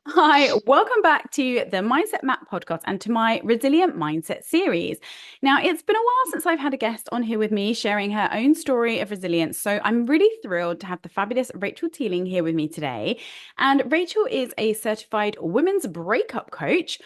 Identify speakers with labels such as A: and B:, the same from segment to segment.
A: Hi, welcome back to the Mindset Map podcast and to my Resilient Mindset series. Now, it's been a while since I've had a guest on here with me sharing her own story of resilience. So I'm really thrilled to have the fabulous Rachel Teeling here with me today. And Rachel is a certified women's breakup coach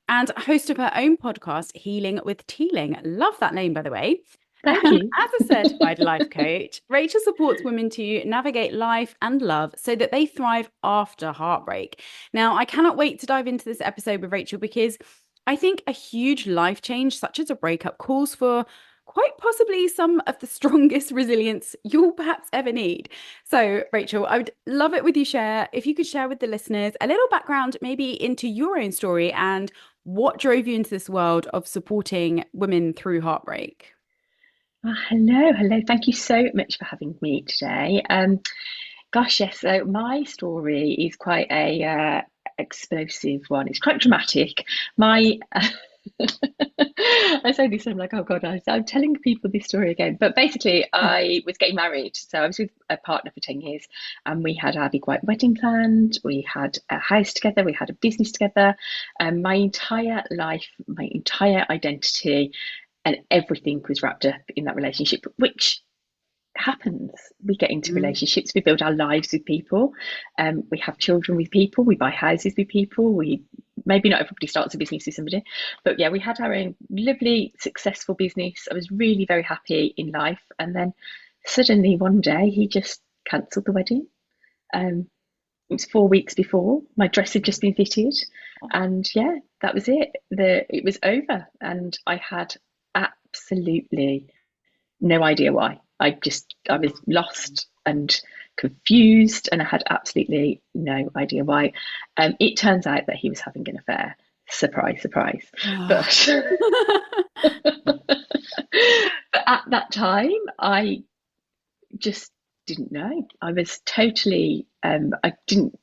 A: and host of her own podcast, Healing with Teeling. Love that name, by the way.
B: Thank
A: And
B: you.
A: as a certified life coach, Rachel supports women to navigate life and love so that they thrive after heartbreak. Now, I cannot wait to dive into this episode with Rachel because I think a huge life change, such as a breakup, calls for quite possibly some of the strongest resilience you'll perhaps ever need. So, Rachel, I would love it with you share if you could share with the listeners a little background maybe into your own story and what drove you into this world of supporting women through heartbreak.
B: Hello. Thank you so much for having me today. Gosh, yes. So my story is quite a explosive one. It's quite dramatic. My I say this, I'm like, oh God, I'm telling people this story again. But basically, I was getting married. So I was with a partner for 10 years and we had our big white wedding planned. We had a house together. We had a business together. And my entire life, my entire identity, and everything was wrapped up in that relationship, which happens. We get into
A: Mm.
B: relationships, we build our lives with people, we have children with people, we buy houses with people, we maybe not everybody starts a business with somebody, but yeah, we had our own lovely successful business. I was really very happy in life, and then suddenly one day he just cancelled the wedding. It was 4 weeks before my dress had just been fitted, and yeah, that was it. It was over, and I had absolutely no idea why. I was lost and confused, and I had absolutely no idea why. It turns out that he was having an affair. Surprise, surprise.
A: Oh.
B: But but at that time, I just didn't know. I was totally. I didn't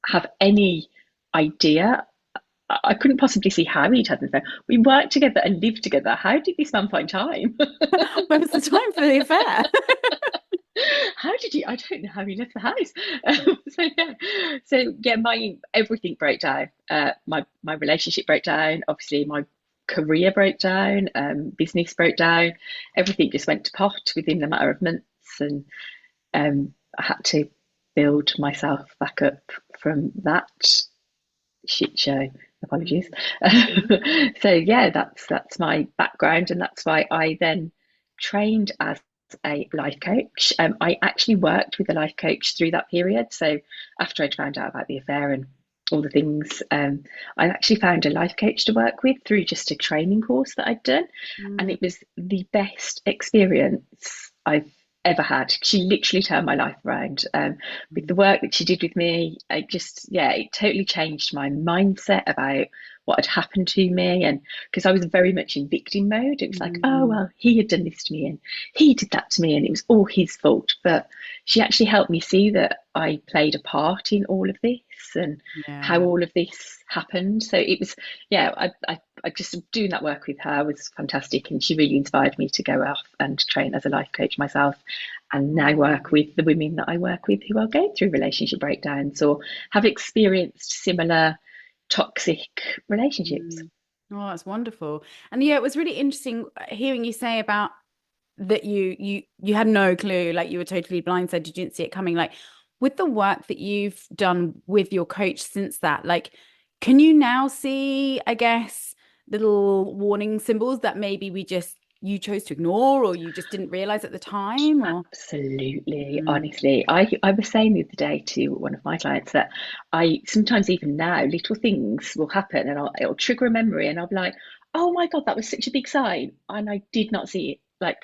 B: have any idea. I couldn't possibly see how he'd had an affair. We worked together and lived together. How did this man find time?
A: When was the time for the affair?
B: How did you? I don't know how he left the house. So yeah, my everything broke down. My relationship broke down. Obviously, my career broke down. Business broke down. Everything just went to pot within a matter of months, and I had to build myself back up from that shit show. Apologies. So yeah, that's my background, and that's why I then trained as a life coach. I actually worked with a life coach through that period. So after I'd found out about the affair and all the things, I actually found a life coach to work with through just a training course that I'd done, and
A: Mm.
B: it was the best experience I've ever had. She literally turned my life around, with the work that she did with me. It totally changed my mindset about what had happened to me. And because I was very much in victim mode, it was like, oh,
A: Mm.
B: well, he had done this to me and he did that to me and it was all his fault. But she actually helped me see that I played a part in all of this and how
A: Yeah.
B: all of this happened. So it was, yeah, I just doing that work with her was fantastic. And she really inspired me to go off and train as a life coach myself, and now work
A: Oh.
B: with the women that I work with who are going through relationship breakdowns or have experienced similar toxic relationships.
A: Mm. Oh, that's wonderful. And yeah, it was really interesting hearing you say about that you had no clue, like you were totally blindsided, you didn't see it coming. Like with the work that you've done with your coach since that, like can you now see, I guess, little warning symbols that maybe we just you chose to ignore or you just didn't realize at the time or
B: Absolutely,
A: Mm.
B: honestly. I was saying the other day to one of my clients that I sometimes even now little things will happen and it'll trigger a memory and I'll be like, oh my God, that was such a big sign. And I did not see it. Like,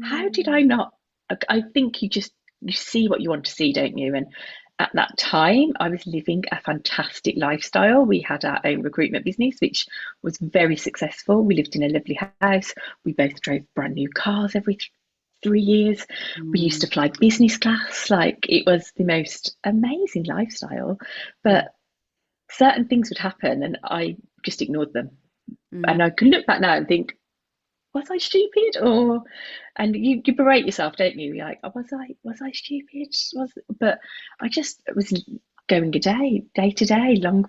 B: how did I
A: Mm.
B: not? I think you see what you want to see, don't you? And at that time, I was living a fantastic lifestyle. We had our own recruitment business, which was very successful. We lived in a lovely house. We both drove brand new cars every 3 years. We used
A: Mm.
B: to fly business class. Like it was the most amazing lifestyle.
A: Yeah.
B: But certain things would happen and I just ignored them.
A: Mm.
B: And I can look back now and think, was I stupid? Or and you berate yourself, don't you? You're like, oh, was I stupid? But I just was. going a day to day, along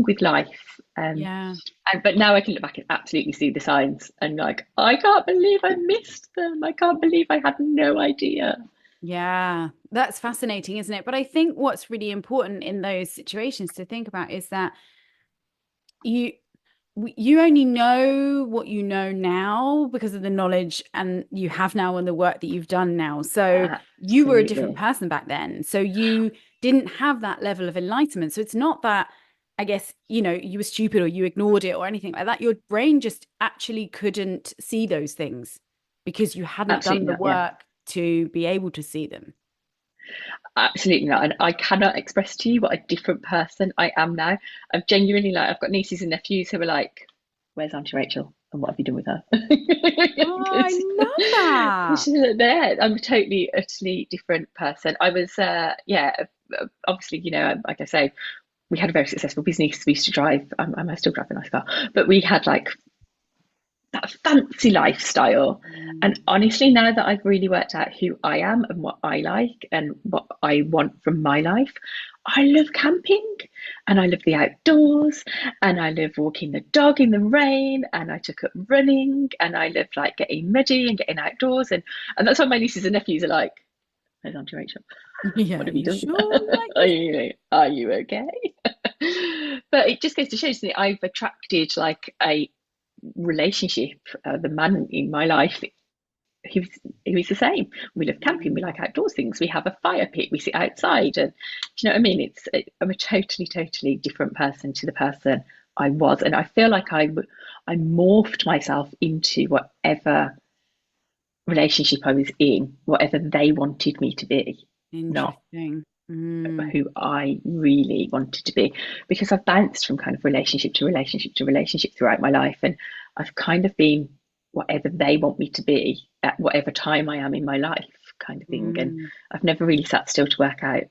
B: with life.
A: Yeah.
B: But now I can look back and absolutely see the signs and like, I can't believe I missed them. I can't believe I had no idea.
A: Yeah, that's fascinating, isn't it? But I think what's really important in those situations to think about is that you you only know what you know now because of the knowledge and you have now and the work that you've done now. So you were a different
B: Absolutely.
A: person back then. So you didn't have that level of enlightenment. So it's not that, I guess, you were stupid or you ignored it or anything like that. Your brain just actually couldn't see those things because you hadn't done
B: Absolutely
A: the
B: not. Yeah.
A: work to be able to see them.
B: Absolutely not. And I cannot express to you what a different person I am now. I've genuinely like I've got nieces and nephews who are like, "Where's Auntie Rachel? And what have you done with her?"
A: Oh, I love that.
B: She's there. I'm a totally, utterly different person. I was, yeah, obviously, like I say, we had a very successful business. We used to drive. I still drive a nice car, but we had like that fancy lifestyle.
A: Mm.
B: And honestly, now that I've really worked out who I am and what I like and what I want from my life, I love camping and I love the outdoors and I love walking the dog in the rain and I took up running and I love like getting muddy and getting outdoors and that's why my nieces and nephews are like, "Where's Auntie Rachel?
A: Yeah,
B: What have you
A: you
B: done?
A: sure like this?
B: Are you okay?" But it just goes to show, doesn't it? I've attracted like a relationship, the man in my life, he was the same. We love camping. We
A: Mm.
B: like outdoors things. We have a fire pit. We sit outside, and do you know what I mean? I'm a totally, totally different person to the person I was, and I feel like I morphed myself into whatever relationship I was in, whatever they wanted me to be, not
A: Interesting. Mm.
B: who I really wanted to be, because I've bounced from kind of relationship to relationship to relationship throughout my life, and I've kind of been whatever they want me to be at whatever time I am in my life, kind of thing. And
A: Mm.
B: I've never really sat still to work out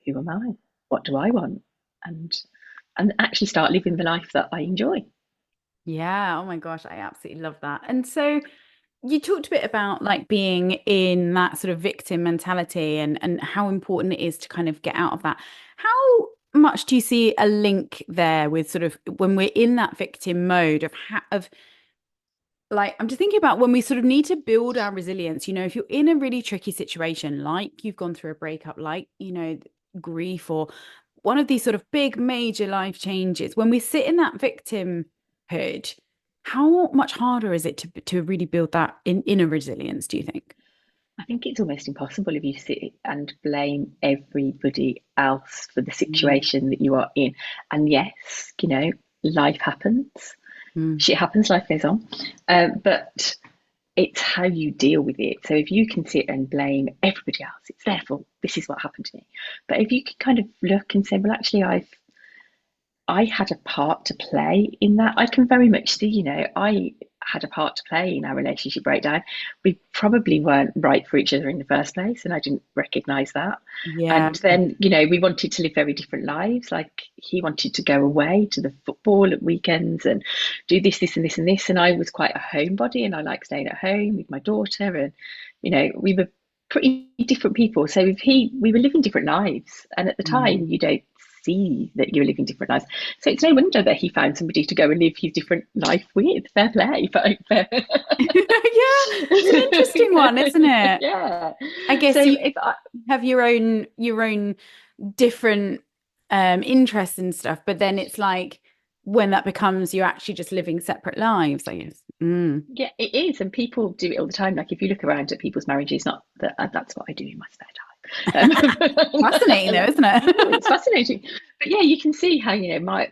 B: who am I, what do I want, and actually start living the life that I enjoy.
A: Yeah. Oh my gosh, I absolutely love that. And so you talked a bit about like being in that sort of victim mentality and how important it is to kind of get out of that. How much do you see a link there with sort of when we're in that victim mode of like I'm just thinking about when we sort of need to build our resilience, if you're in a really tricky situation, like you've gone through a breakup, like, grief or one of these sort of big major life changes, when we sit in that victimhood, how much harder is it to really build that inner resilience, do you think?
B: I think it's almost impossible if you sit and blame everybody else for the
A: Mm,
B: situation that you are in. And yes, life happens,
A: mm,
B: shit happens, life goes on. But it's how you deal with it. So if you can sit and blame everybody else, it's their fault. This is what happened to me. But if you can kind of look and say, well, actually, I had a part to play in that. I can very much see, I had a part to play in our relationship breakdown. We probably weren't right for each other in the first place, and I didn't recognize that.
A: yeah.
B: And then, we wanted to live very different lives. Like he wanted to go away to the football at weekends and do this, this, and this, and this. And I was quite a homebody, and I like staying at home with my daughter. And, we were pretty different people. So if we were living different lives, and at the
A: Mm.
B: time, you don't see that you're living different lives. So it's no wonder that he found somebody to go and live his different life with. Fair play. Fair.
A: Yeah, it's an interesting one, isn't it?
B: Yeah.
A: I
B: So
A: guess you
B: if I,
A: have your own different interests and stuff, but then it's like when that becomes you're actually just living separate lives, I guess. Mm.
B: yeah, it is, and people do it all the time. Like if you look around at people's marriages, not that that's what I do in my spare time.
A: Fascinating though, isn't it?
B: It's fascinating, but yeah, you can see how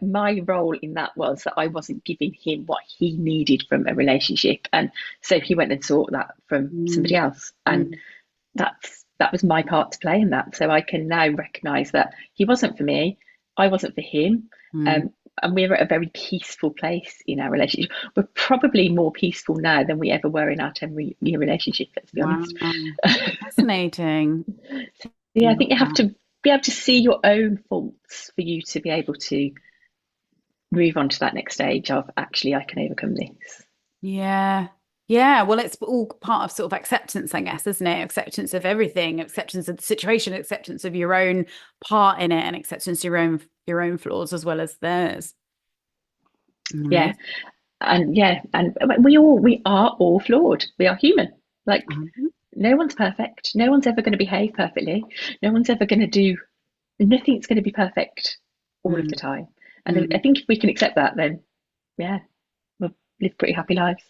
B: my role in that was that I wasn't giving him what he needed from a relationship, and so he went and sought that from somebody
A: Mm,
B: else, and
A: mm,
B: that was my part to play in that. So I can now recognise that he wasn't for me, I wasn't for him,
A: mm.
B: um, and we're at a very peaceful place in our relationship. We're probably more peaceful now than we ever were in our 10-year relationship. Let's be
A: Wow.
B: honest.
A: Fascinating. I
B: Yeah, I
A: love
B: think you have
A: that.
B: to be able to see your own faults for you to be able to move on to that next stage of actually I can overcome this.
A: Yeah. Yeah, well, it's all part of sort of acceptance, I guess, isn't it? Acceptance of everything, acceptance of the situation, acceptance of your own part in it, and acceptance of your own flaws as well as theirs.
B: Yeah.
A: Amazing.
B: And yeah, and we are all flawed. We are human. Like no one's perfect. No one's ever going to behave perfectly. No one's ever going to do, nothing's going to be perfect all of the
A: Mm,
B: time. And I
A: mm.
B: think if we can accept that, then yeah, we'll live pretty happy lives.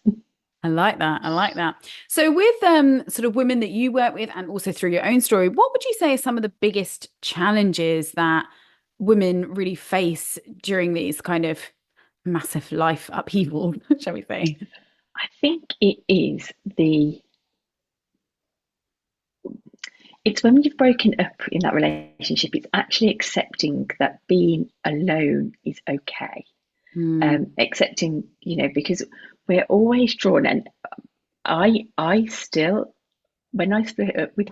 A: I like that. I like that. So, with sort of women that you work with, and also through your own story, what would you say are some of the biggest challenges that women really face during these kind of massive life upheaval, shall we say?
B: I think it is it's when you've broken up in that relationship, it's actually accepting that being alone is okay.
A: Mm,
B: Accepting, because we're always drawn, and I still, when I split up with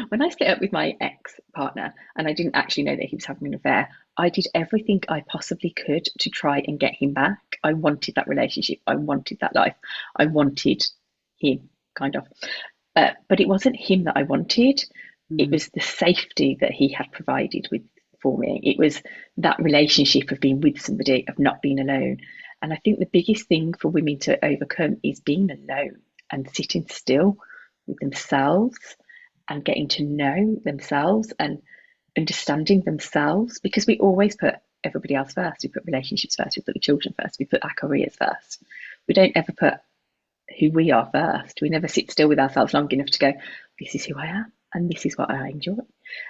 B: when I split up with my ex partner, and I didn't actually know that he was having an affair, I did everything I possibly could to try and get him back. I wanted that relationship. I wanted that life. I wanted him, kind of. But it wasn't him that I wanted. It
A: mm,
B: was the safety that he had provided with for me. It was that relationship of being with somebody, of not being alone. And I think the biggest thing for women to overcome is being alone and sitting still with themselves and getting to know themselves and understanding themselves, because we always put everybody else first. We put relationships first, we put the children first, we put our careers first. We don't ever put who we are first. We never sit still with ourselves long enough to go, this is who I am and this is what I enjoy.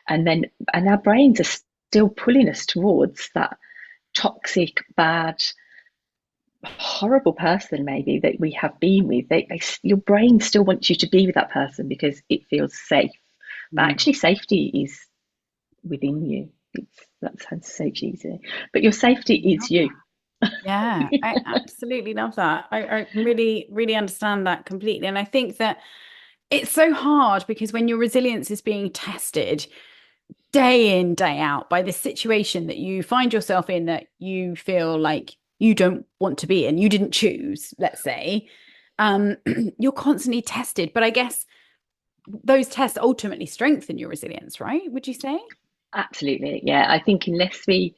B: And our brains are still pulling us towards that toxic, bad, horrible person maybe that we have been with. Your brain still wants you to be with that person because it feels safe. But
A: mm.
B: actually, safety is within you. That sounds so cheesy, but your safety is you.
A: Yeah, I absolutely love that. I really, really understand that completely. And I think that it's so hard because when your resilience is being tested day in, day out by this situation that you find yourself in that you feel like you don't want to be in, you didn't choose, let's say, um, you're constantly tested. But I guess those tests ultimately strengthen your resilience, right? Would you say?
B: Absolutely. Yeah. I think unless we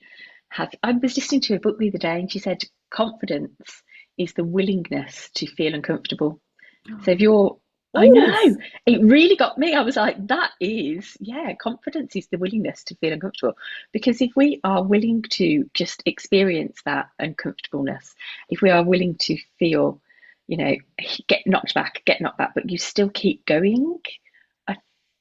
B: have, I was listening to a book the other day and she said confidence is the willingness to feel uncomfortable. So if you're, I
A: Oh,
B: know, it really got me. I was like, that is, yeah, confidence is the willingness to feel uncomfortable. Because if we are willing to just experience that uncomfortableness, if we are willing to feel, you know, get knocked back, but you still keep going, I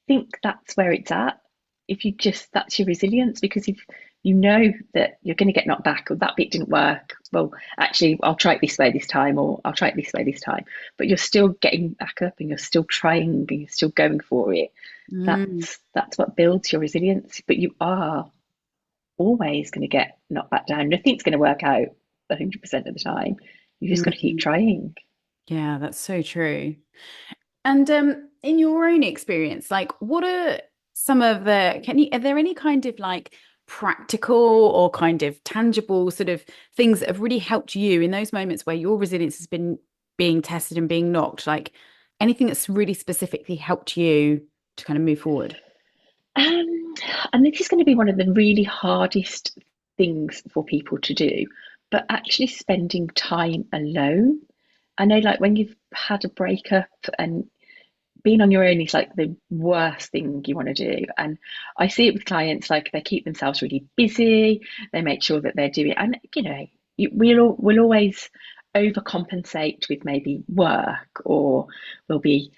B: think that's where it's at. If you just, that's your resilience, because if you know that you're going to get knocked back or that bit didn't work, well, actually, I'll try it this way this time, or I'll try it this way this time. But you're still getting back up and you're still trying and you're still going for it.
A: mm,
B: That's what builds your resilience. But you are always going to get knocked back down. Nothing's going to work out 100% of the time. You just got to keep
A: mm.
B: trying.
A: Yeah, that's so true. And in your own experience, like what are some of the are there any kind of like practical or kind of tangible sort of things that have really helped you in those moments where your resilience has been being tested and being knocked? Like anything that's really specifically helped you to kind of move forward?
B: Um, and this is going to be one of the really hardest things for people to do, but actually spending time alone. I know, like when you've had a breakup and being on your own is like the worst thing you want to do. And I see it with clients, like they keep themselves really busy, they make sure that they're doing, and we'll always overcompensate with maybe work, or we'll be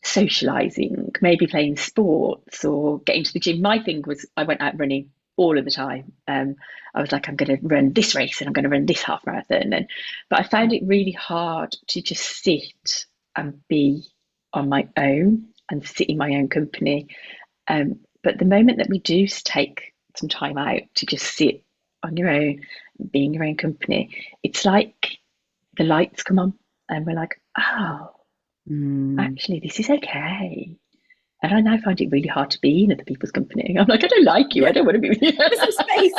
B: socializing, maybe playing sports or getting to the gym. My thing was I went out running all of the time. I was like, I'm going to run this race and I'm going to run this half marathon. But I found it really hard to just sit and be on my own and sit in my own company. But the moment that we do take some time out to just sit on your own, be in your own company, it's like the lights come on and we're like, oh,
A: Mm.
B: actually, this is okay. And I now find it really hard to be in other people's company. I'm like, I don't like you. I
A: Yeah,
B: don't want to be with you.
A: give us some space.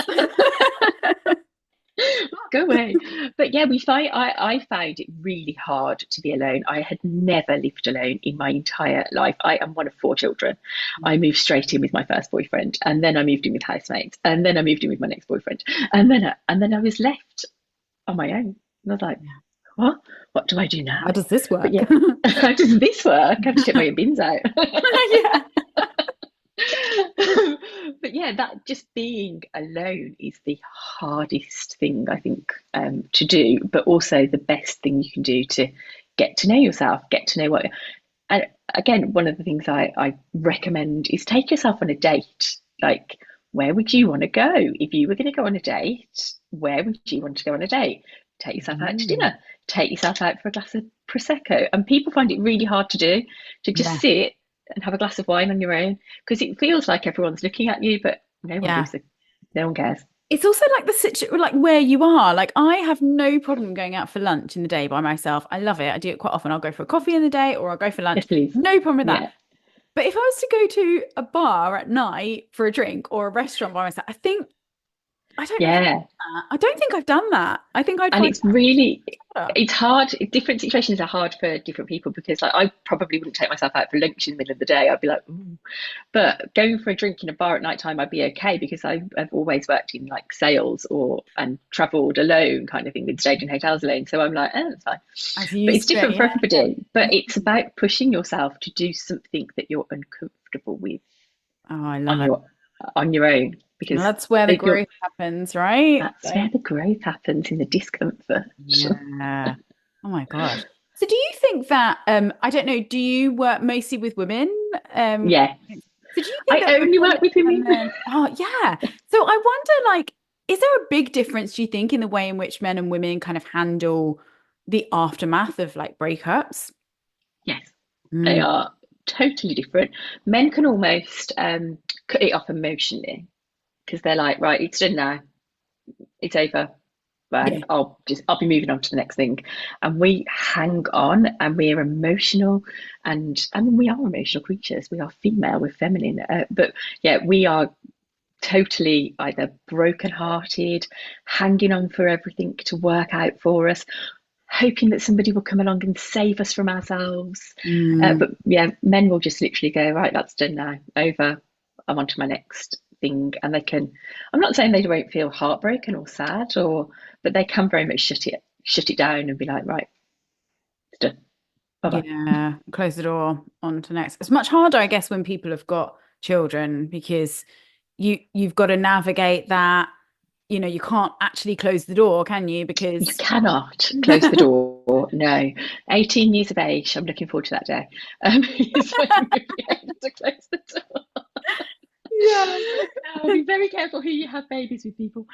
B: I'll go away. But yeah, I found it really hard to be alone. I had never lived alone in my entire life. I am one of four children. I moved straight in with my first boyfriend, and then I moved in with housemates, and then I moved in with my next boyfriend, and then I was left on my own. And I was like, what? What do I do
A: How
B: now?
A: does this
B: But
A: work?
B: yeah, how does this work? I have to take my own bins out.
A: Yeah.
B: But yeah, that just being alone is the hardest thing I think to do, but also the best thing you can do to get to know yourself, get to know what. And again, one of the things I recommend is take yourself on a date. Like, where would you want to go if you were going to go on a date? Where would you want to go on a date? Take yourself out to
A: Mm.
B: dinner. Take yourself out for a glass of prosecco. And people find it really hard to do, to just
A: Yeah.
B: sit and have a glass of wine on your own, because it feels like everyone's looking at you, but
A: Yeah.
B: no one cares.
A: It's also like the situation, like where you are. Like I have no problem going out for lunch in the day by myself. I love it. I do it quite often. I'll go for a coffee in the day or I'll go for lunch.
B: Yes, please.
A: No problem with that.
B: Yeah.
A: But if I was to go to a bar at night for a drink or a restaurant by myself, I think I don't know if
B: Yeah.
A: I don't think I've done that. I think I'd
B: And
A: find
B: it's really,
A: that harder.
B: it's hard. Different situations are hard for different people, because like I probably wouldn't take myself out for lunch in the middle of the day. I'd be like, ooh. But going for a drink in a bar at night time, I'd be okay, because I've always worked in like sales or and travelled alone kind of thing, and stayed in hotels alone. So I'm like, oh, that's fine.
A: I've
B: But it's
A: used it,
B: different for
A: yeah.
B: everybody. But it's about pushing yourself to do something that you're uncomfortable with
A: Oh, I love
B: on
A: it.
B: your own,
A: Well,
B: because
A: that's where the
B: you're
A: growth happens, right?
B: that's where
A: Like,
B: the growth happens, in the discomfort.
A: yeah. Oh my gosh. So do you think that I don't know, do you work mostly with women? Um
B: Yeah,
A: so do you think
B: I
A: that with
B: only work
A: women
B: with
A: and
B: women.
A: men oh yeah. So I wonder like is there a big difference do you think in the way in which men and women kind of handle the aftermath of like breakups?
B: Yes, they
A: Mm,
B: are totally different. Men can almost cut it off emotionally, because they're like, right, it's done now, it's over. Right,
A: yeah.
B: I'll be moving on to the next thing. And we hang on, and we're emotional, and I mean we are emotional creatures. We are female, we're feminine, but yeah, we are totally either broken-hearted, hanging on for everything to work out for us, hoping that somebody will come along and save us from ourselves.
A: Mm,
B: But yeah, men will just literally go, right, that's done now, over. I'm on to my next thing. And they can, I'm not saying they won't feel heartbroken or sad, but they can very much shut it down and be like, right, it's done. Bye bye.
A: yeah. Close the door on to next. It's much harder, I guess, when people have got children because you've got to navigate that. You know, you can't actually close the door, can you?
B: You
A: Because
B: cannot close the door. No. 18 years of age. I'm looking forward to that day. Is when you'll be able to close the door.
A: yeah.
B: Be very careful who you have babies with, people.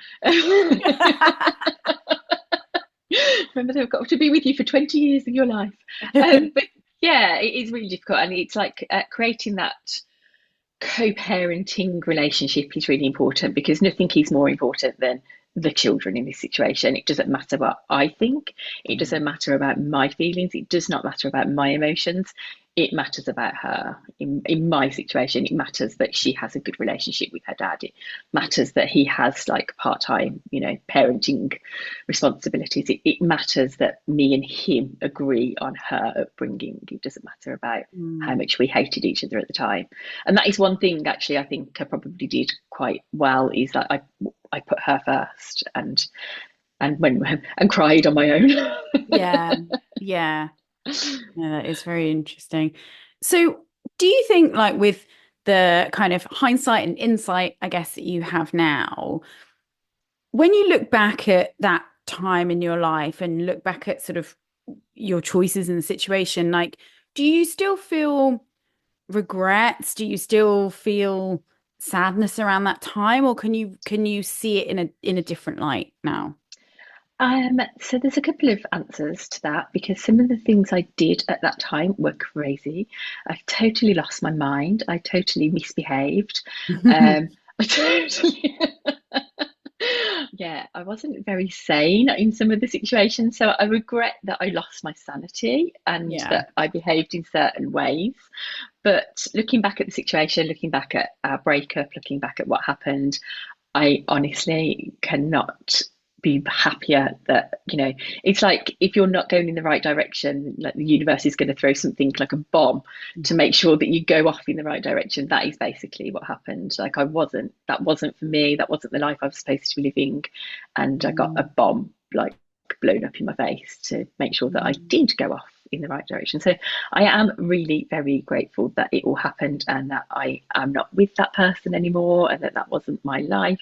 B: Remember, they've got to be with you for 20 years of your life. But yeah, it is really difficult. And it's like creating that co-parenting relationship is really important, because nothing is more important than the children in this situation. It doesn't matter what I think, it doesn't matter about my feelings, it does not matter about my emotions. It matters about her. In my situation, it matters that she has a good relationship with her dad. It matters that he has like part-time, parenting responsibilities. It matters that me and him agree on her upbringing. It doesn't matter about how
A: Mm.
B: much we hated each other at the time. And that is one thing actually I think I probably did quite well, is that I put her first, and went and cried on my own.
A: Yeah. Yeah. Yeah, that is very interesting. So, do you think, like, with the kind of hindsight and insight, I guess, that you have now, when you look back at that time in your life and look back at sort of your choices in the situation, like, do you still feel regrets? Do you still feel sadness around that time, or can you see it in a different light now?
B: So there's a couple of answers to that, because some of the things I did at that time were crazy. I totally lost my mind. I totally misbehaved. I totally, yeah, I wasn't very sane in some of the situations. So I regret that I lost my sanity and
A: Yeah.
B: that I behaved in certain ways. But looking back at the situation, looking back at our breakup, looking back at what happened, I honestly cannot be happier that, it's like if you're not going in the right direction, like the universe is going to throw something like a bomb to make sure that you go off in the right direction. That is basically what happened. Like that wasn't for me, that wasn't the life I was supposed to be living, and I got a bomb like blown up in my face to make sure that I did go off in the right direction. So I am really very grateful that it all happened, and that I am not with that person anymore, and that wasn't my life.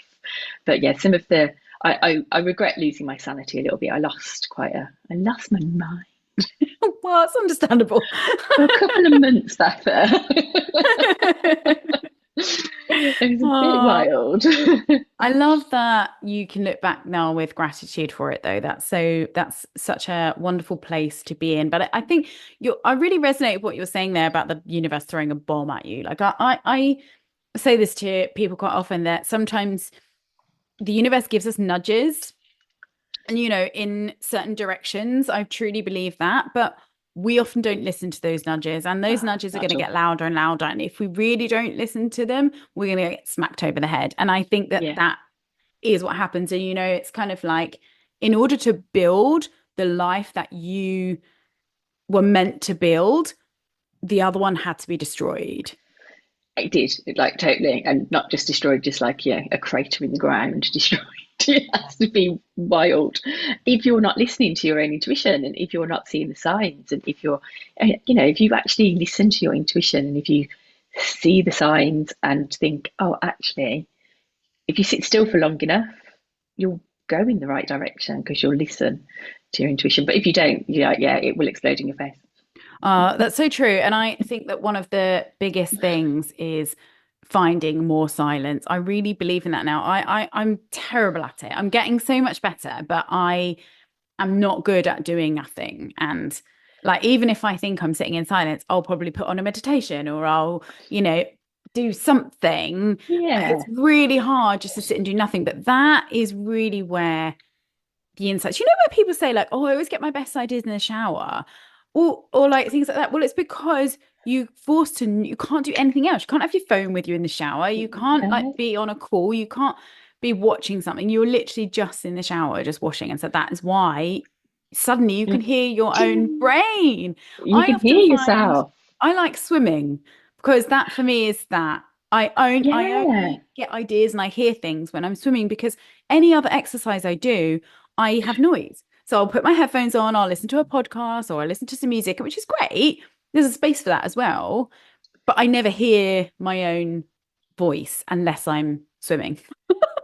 B: But yeah, some of the I regret losing my sanity a little bit. I lost my mind
A: Well, it's understandable.
B: for a couple of months back there. It was a bit
A: Oh,
B: wild.
A: I love that you can look back now with gratitude for it, though. That's such a wonderful place to be in. But I think I really resonate with what you were saying there about the universe throwing a bomb at you. Like I say this to people quite often, that sometimes the universe gives us nudges, and in certain directions. I truly believe that, but we often don't listen to those nudges, and those nudges are going
B: Not
A: to
B: all.
A: get louder and louder, and if we really don't listen to them, we're going to get smacked over the head. And I think that
B: Yeah,
A: that is what happens. And it's kind of like, in order to build the life that you were meant to build, the other one had to be destroyed.
B: it did, like totally, and not just destroyed, just like a crater in the ground destroyed. It has to be wild if you're not listening to your own intuition, and if you're not seeing the signs, and if if you actually listen to your intuition, and if you see the signs and think, oh, actually, if you sit still for long enough, you'll go in the right direction because you'll listen to your intuition. But if you don't, yeah, it will explode in your face.
A: That's so true. And I think that one of the biggest things is finding more silence. I really believe in that now. I'm terrible at it. I'm getting so much better, but I am not good at doing nothing. And like, even if I think I'm sitting in silence, I'll probably put on a meditation, or I'll, do something.
B: Yeah,
A: It's really hard just to sit and do nothing. But that is really where the insights, where people say like, oh, I always get my best ideas in the shower, or like things like that. Well, it's because you can't do anything else. You can't have your phone with you in the shower. You can't like
B: no,
A: be on a call. You can't be watching something. You're literally just in the shower, just washing. And so that is why suddenly you can hear your own
B: ding,
A: brain.
B: you
A: I
B: can
A: often
B: hear
A: find
B: yourself.
A: I like swimming, because that for me is that I
B: Yeah,
A: only get ideas and I hear things when I'm swimming, because any other exercise I do, I have noise. So I'll put my headphones on, I'll listen to a podcast, or I listen to some music, which is great. There's a space for that as well. But I never hear my own voice unless I'm swimming.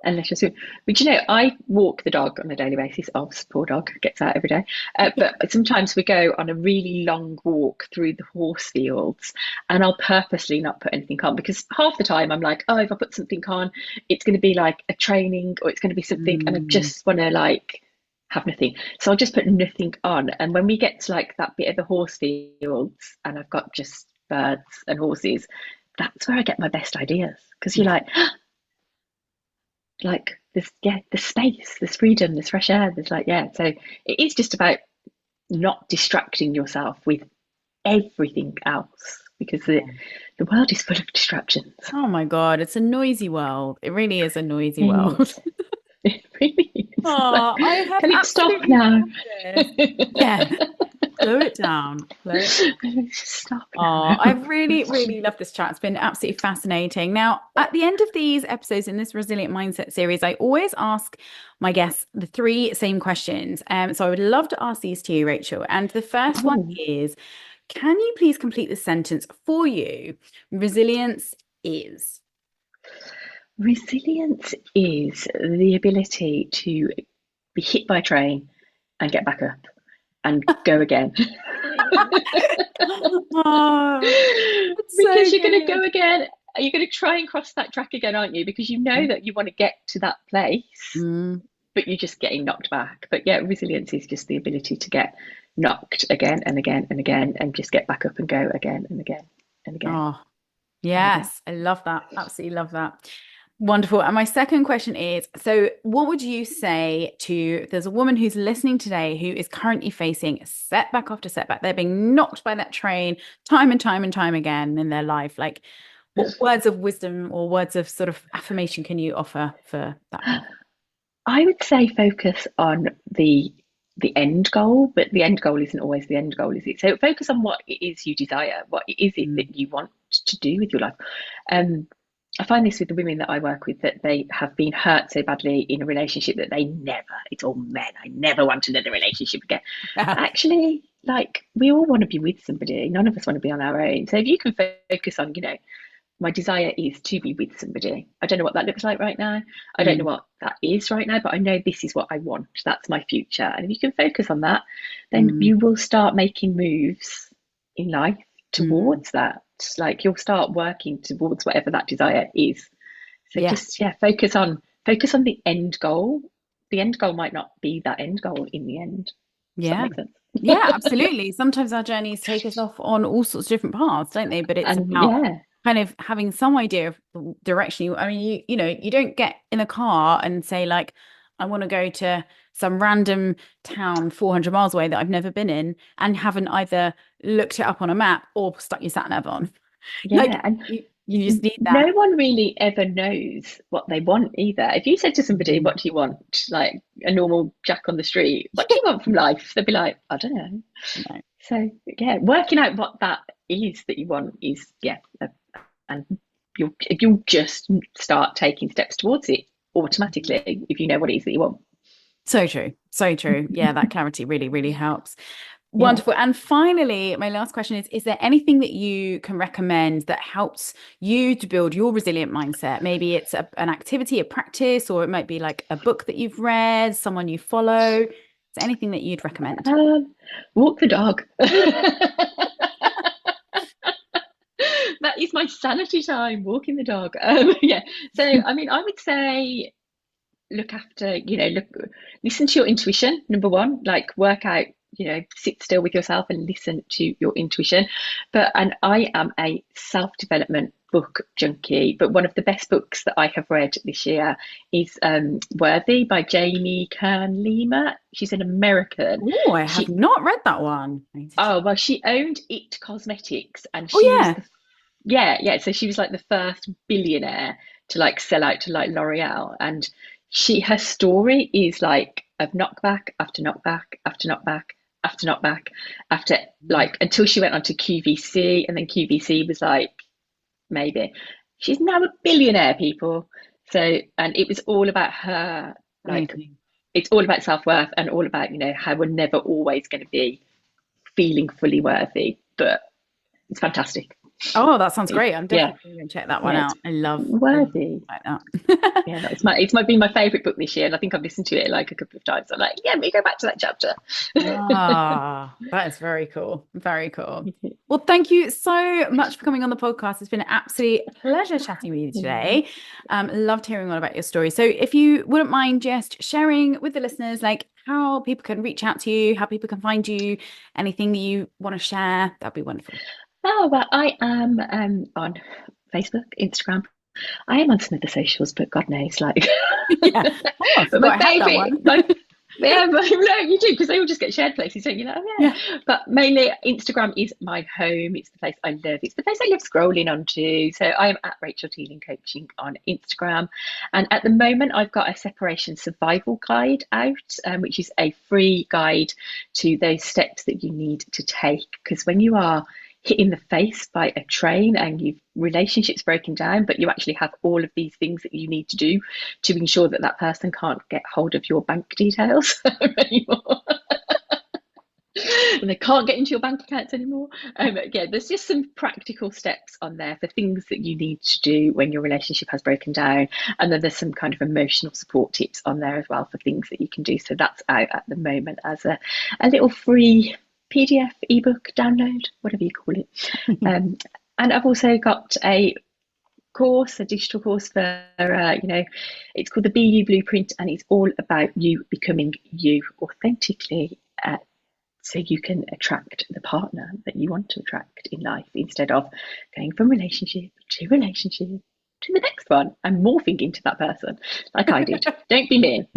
B: unless you're swimming. But I walk the dog on a daily basis. Oh, this poor dog gets out every day. But sometimes we go on a really long walk through the horse fields, and I'll purposely not put anything on, because half the time I'm like, oh, if I put something on, it's going to be like a training, or it's going to be something, and I
A: Mm,
B: just want to like have nothing. So I'll just put nothing on. And when we get to like that bit of the horse fields, and I've got just birds and horses, that's where I get my best ideas, because you're
A: yeah.
B: like this, yeah, there's space, there's freedom, there's fresh air, there's like, yeah. So it is just about not distracting yourself with everything else, because the world is full of distractions.
A: Oh my God, it's a noisy world. It really is a noisy
B: It
A: world.
B: is. It really is. Like,
A: Oh, I have
B: can it stop
A: absolutely
B: now?
A: loved this. Yeah, slow it down. Slow it down.
B: Stop
A: Oh,
B: now.
A: I've really, really loved this chat. It's been absolutely fascinating. Now, at the end of these episodes in this Resilient Mindset series, I always ask my guests the three same questions. So I would love to ask these to you, Rachel. And the first one
B: Oh,
A: is, can you please complete the sentence for you? Resilience is.
B: resilience is the ability to be hit by a train and get back up and go again.
A: Oh, it's so
B: Because you're going to
A: good.
B: go again. You're going to try and cross that track again, aren't you? Because you know that you want to get to that place,
A: Mm.
B: but you're just getting knocked back. But yeah, resilience is just the ability to get knocked again and again and again, and just get back up and go again and again and again
A: Oh,
B: and again.
A: yes. I love that. Absolutely love that. Wonderful. And my second question is, so what would you say to, if there's a woman who's listening today who is currently facing setback after setback, they're being knocked by that train time and time and time again in their life, like what words of wisdom or words of sort of affirmation can you offer for that person?
B: I would say focus on the end goal, but the end goal isn't always the end goal, is it? So focus on what it is you desire, what it is it
A: Mm.
B: that you want to do with your life. Um, I find this with the women that I work with, that they have been hurt so badly in a relationship that they never, it's all men, I never want another relationship again.
A: Yeah.
B: Actually, like, we all want to be with somebody. None of us want to be on our own. So if you can focus on, my desire is to be with somebody. I don't know what that looks like right now. I don't know
A: Mm.
B: what that is right now, but I know this is what I want. That's my future. And if you can focus on that, then
A: Mm.
B: you will start making moves in life
A: Mm.
B: towards that. Like, you'll start working towards whatever that desire is. So
A: Yeah.
B: just, yeah, focus on the end goal. The end goal might not be that end goal in the end. Does that
A: Yeah.
B: make sense?
A: Yeah, absolutely. Sometimes our journeys take us off on all sorts of different paths, don't they? But it's
B: And
A: about
B: yeah,
A: kind of having some idea of the direction you, I mean, you don't get in a car and say like, I want to go to some random town 400 miles away that I've never been in and haven't either looked it up on a map or stuck your sat nav on. Like
B: yeah. And
A: you just need that.
B: no one really ever knows what they want either. If you said to somebody,
A: Mm.
B: "What do you want?" Like a normal Jack on the street, "What do you want from life?" They'd be like, "I don't know."
A: No.
B: So yeah, working out what that is that you want is, yeah, and you'll just start taking steps towards it automatically if you know what it is that you want.
A: So true. So true. Yeah, that clarity really, really helps.
B: Yeah.
A: Wonderful. And finally, my last question is there anything that you can recommend that helps you to build your resilient mindset? Maybe it's an activity, a practice, or it might be like a book that you've read, someone you follow. Is there anything that you'd recommend?
B: Um, Walk the dog. That is my sanity time, walking the dog. Yeah. So, I mean, I would say look after, listen to your intuition, number one, like work out, sit still with yourself and listen to your intuition. And I am a self-development book junkie, but one of the best books that I have read this year is Worthy by Jamie Kern Lima. She's an American.
A: Oh, I have
B: She
A: not read that one. I need to check.
B: Oh, well, she owned It Cosmetics, and
A: Oh,
B: she was
A: yeah.
B: the yeah. So she was like the first billionaire to like sell out to like L'Oreal, and her story is like of knockback after knockback after knockback after knockback after, like, until she went on to QVC, and then QVC was like, maybe. She's now a billionaire, people. So, and it was all about her, like,
A: Amazing.
B: it's all about self-worth, and all about, how we're never always going to be feeling fully worthy, but it's fantastic.
A: Oh, that sounds great. I'm
B: Yeah,
A: definitely going to check that one
B: yeah, it's
A: out. I love
B: worthy.
A: like that.
B: Yeah, no, it's might be my favourite book this year, and I think I've listened to it like a couple of times. I'm like, yeah, let me go back to that chapter.
A: Ah, that is very cool. Very cool. Well, thank you so much for coming on the podcast. It's been an absolute pleasure chatting with you today. Loved hearing all about your story. So if you wouldn't mind just sharing with the listeners, like how people can reach out to you, how people can find you, anything that you want to share, that'd be wonderful.
B: Oh, well, I am on Facebook, Instagram. I am on some of the socials, but God knows, like,
A: Yeah. Oh, I
B: but my
A: forgot I had that
B: favourite,
A: one.
B: yeah, but, no, you do, because they all just get shared places, don't you? Like, oh,
A: Yeah.
B: yeah. But mainly Instagram is my home. It's the place I love. It's the place I love scrolling onto. So I am at Rachel Teeling Coaching on Instagram. And at the moment, I've got a separation survival guide out, which is a free guide to those steps that you need to take. Because when you are hit in the face by a train and you've relationships broken down, but you actually have all of these things that you need to do to ensure that that person can't get hold of your bank details anymore. And they can't get into your bank accounts anymore. Yeah, there's just some practical steps on there for things that you need to do when your relationship has broken down. And then there's some kind of emotional support tips on there as well for things that you can do. So that's out at the moment as a little free PDF, ebook, download, whatever you call it. And I've also got a digital course for, it's called the Be You Blueprint, and it's all about you becoming you authentically, so you can attract the partner that you want to attract in life, instead of going from relationship to relationship to the next one and morphing into that person like I did. Don't be me.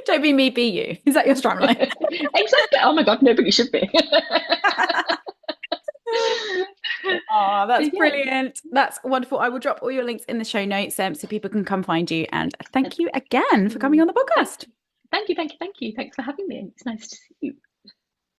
A: Don't be me, be you. Is that your strapline?
B: Exactly. Oh my God, nobody should be.
A: Oh, Oh,
B: So
A: that's
B: yeah,
A: brilliant. That's wonderful. I will drop all your links in the show notes so people can come find you. And
B: and
A: thank you again for coming on the
B: thank
A: podcast.
B: thank you, thank you, thank you. Thanks for having me. It's nice to see you.